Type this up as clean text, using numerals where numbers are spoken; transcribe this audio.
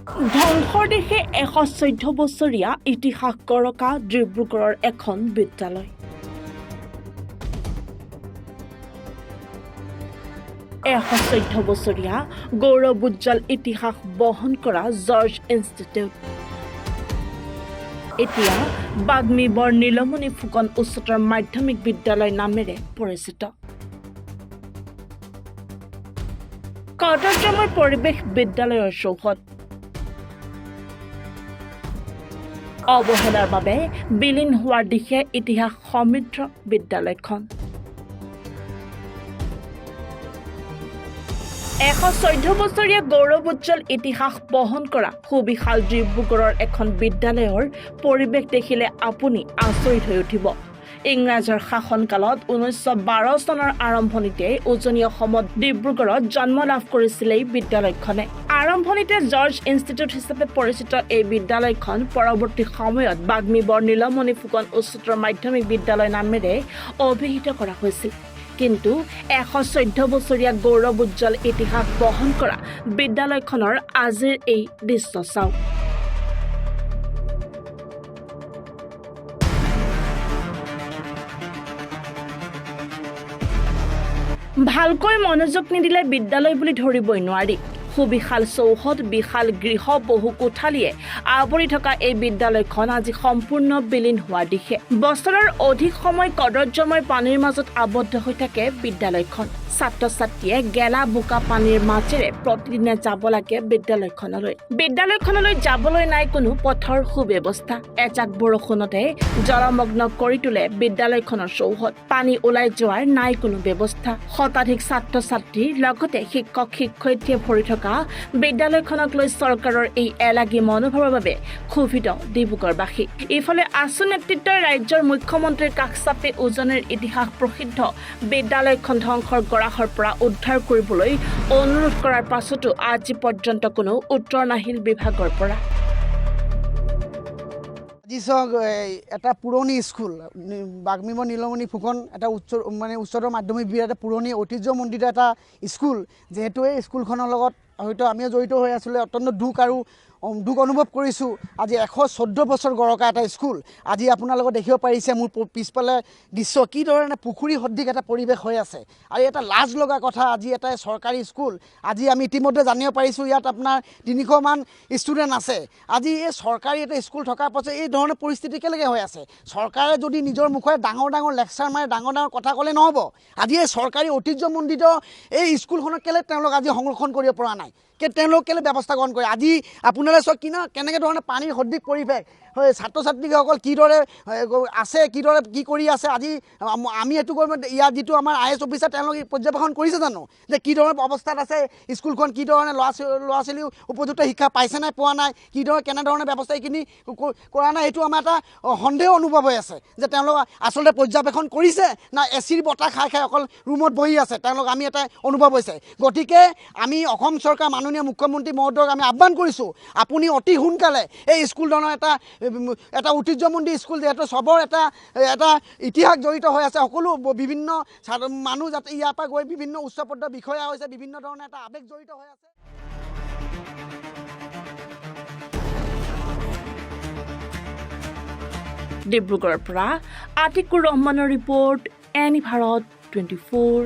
ধ্বংসৰ দিশে 114 বছৰীয়া ইতিহাস গৰকা ডিব্ৰুগড়ৰ এখন বিদ্যালয়। 114 বছৰীয়া গৌৰৱোজ্জ্বল ইতিহাস বহন কৰা জৰ্জ ইনষ্টিটিউট এতিয়া বাগ্মীবৰ নীলমণি ফুকন উচ্চতৰ মাধ্যমিক বিদ্যালয় নামেৰে পৰিচিত। কদৰ্যময় পৰিৱেশ বিদ্যালয়ৰ চৌহদ অৱহেলাৰ বাবে বিলীন হোৱাৰ দিশে ইতিহাস সমৃদ্ধ বিদ্যালয়খন। 114 বছৰীয়া গৌৰৱোজ্জ্বল ইতিহাস বহন কৰা সুবিশাল ডিব্ৰুগড়ৰ এখন বিদ্যালয়ৰ পৰিৱেশ দেখিলে আপুনি আচৰিত হৈ উঠিব। ইংৰাজৰ শাসনকালত 1912 চনৰ আৰম্ভণিতে উজনি অসমত ডিব্ৰুগড়ত জন্ম লাভ কৰিছিল এই বিদ্যালয়খনে। আৰম্ভণিতে জৰ্জ ইনষ্টিটিউট হিচাপে পৰিচিত এই বিদ্যালয়খন পৰৱৰ্তী সময়ত বাগ্মীবৰ নীলমণি ফুকন উচ্চতৰ মাধ্যমিক বিদ্যালয় নামেৰে অভিহিত কৰা হৈছিল। কিন্তু 114 বছৰীয়া গৌৰৱোজ্জ্বল ইতিহাস বহন কৰা বিদ্যালয়খনৰ আজিৰ এই দৃশ্য চাওক। ভালকৈ মনোযোগ নিদিলে বিদ্যালয় বুলি ধৰিবই নোৱাৰি। সুবিশাল চৌহদ, বিশাল গৃহ, বহু কোঠালীয়ে আৱৰি থকা এই বিদ্যালয়খন আজি সম্পূৰ্ণ বিলীন হোৱাৰ দিশে। বছৰৰ অধিক সময় কদৰ্যময় পানীৰ মাজত আবদ্ধ হৈ থাকে বিদ্যালয়খন। ছাত্ৰ ছাত্ৰীয়ে গেলা বোকা পানীৰ মাজেৰে প্ৰতিদিনে যাব লাগে বিদ্যালয়খনলৈ যাবলৈ নাই কোনো পথৰ সুব্যৱস্থা। এজাক বৰষুণতে জলমগ্ন কৰি তোলে বিদ্যালয়খনৰ চৌহদ। পানী ওলাই যোৱাৰ নাই কোনো ব্যৱস্থা। শতাধিক ছাত্ৰ ছাত্ৰীৰ লগতে শিক্ষক শিক্ষয়িত্ৰীয়ে ভৰি থকা বিদ্যালয়খনক লৈ চৰকাৰৰ এই এলাগী মনোভাৱৰ বাবে ক্ষোভিত ডিব্ৰুগড়বাসী। ইফালে আছু নেতৃত্বৰ ৰাজ্যৰ মুখ্যমন্ত্ৰীৰ কাষ চাপি উজনিৰ ইতিহাস প্ৰসিদ্ধ বিদ্যালয়খন ধ্বংসৰ গৰাহৰ পৰা উদ্ধাৰ কৰিবলৈ অনুৰোধ কৰাৰ পাছতো আজি পৰ্যন্ত কোনো উত্তৰ নাহিল বিভাগৰ পৰা। আজি চাওক, এটা পুৰণি স্কুল বাগ্মীবৰ নীলমণি ফুকন এটা উচ্চতৰ মাধ্যমিক বিদ্যালয়, এটা পুৰণি ঐতিহ্যমণ্ডিত এটা স্কুল। যিহেতু এই স্কুলখনৰ লগত হয়তো আমিও জড়িত হৈ আছিলোঁ, অত্যন্ত দুখ অনুভৱ কৰিছোঁ। আজি 114 বছৰ গৰকা এটা স্কুল আজি আপোনালোকে দেখিব পাৰিছে মোৰ পিছফালে দৃশ্য কি ধৰণে পুখুৰী সদৃশ এটা পৰিৱেশ হৈ আছে। আৰু এটা লাজ লগা কথা, আজি এটা চৰকাৰী স্কুল। আজি আমি ইতিমধ্যে জানিব পাৰিছোঁ ইয়াত আপোনাৰ 300 মান ষ্টুডেণ্ট আছে। আজি এই চৰকাৰী এটা স্কুল থকাৰ পাছত এই ধৰণৰ পৰিস্থিতি কেনেকৈ হৈ আছে? চৰকাৰে যদি নিজৰ মুখেৰে ডাঙৰ ডাঙৰ লেকচাৰ মাৰে, ডাঙৰ ডাঙৰ কথা ক'লে নহ'ব। আজি এই চৰকাৰী ঐতিহ্যমণ্ডিত এই স্কুলখনক কেলৈ তেওঁলোক আজি সংৰক্ষণ কৰিব পৰা নাই? তেওঁলোক কেলৈ ব্যৱস্থা গ্ৰহণ কৰে? আজি আপোনালোকে চাওক কেনেকৈ ধৰণে পানীৰ সদৃশ পৰিৱেশ, ছাত্ৰ ছাত্ৰীসকল কিদৰে আছে, কিদৰে কি কৰি আছে। আজি আমি এইটো কৰিব, ইয়াত যিটো আমাৰ IAS অফিচাৰ তেওঁলোকে পৰ্যবেক্ষণ কৰিছে জানো যে কি ধৰণৰ অৱস্থাত আছে স্কুলখন, কি ধৰণে ল'ৰা ছোৱালী উপযুক্ত শিক্ষা পাইছে নাই, পোৱা নাই, কেনেধৰণে ব্যৱস্থা এইখিনি কৰা নাই। এইটো আমাৰ এটা সন্দেহ অনুভৱ হৈ আছে যে তেওঁলোক আচলতে পৰ্যবেক্ষণ কৰিছে না এচিৰ বতাহ খাই খাই অকল ৰুমত বহি আছে, তেওঁলোক আমি এটা অনুভৱ হৈছে। গতিকে আমি অসম চৰকাৰ মাননীয় মুখ্যমন্ত্ৰী মহোদয়ক আমি আহ্বান কৰিছোঁ, আপুনি অতি সোনকালে এই স্কুলখনৰ এটা ঐতিহ্যমণ্ডিত স্কুল, যিহেতু চবৰ এটা ইতিহাস জড়িত হৈ আছে, সকলো বিভিন্ন মানুহ যাতে ইয়াৰ পৰা গৈ বিভিন্ন উচ্চপদ বিষয়া হৈছে, বিভিন্ন ধৰণৰ এটা আৱেগ জড়িত হৈ আছে। ডিব্ৰুগড়ৰ পৰা আতিকুৰ ৰহমানৰ ৰিপৰ্ট, এনি ভাৰত 24।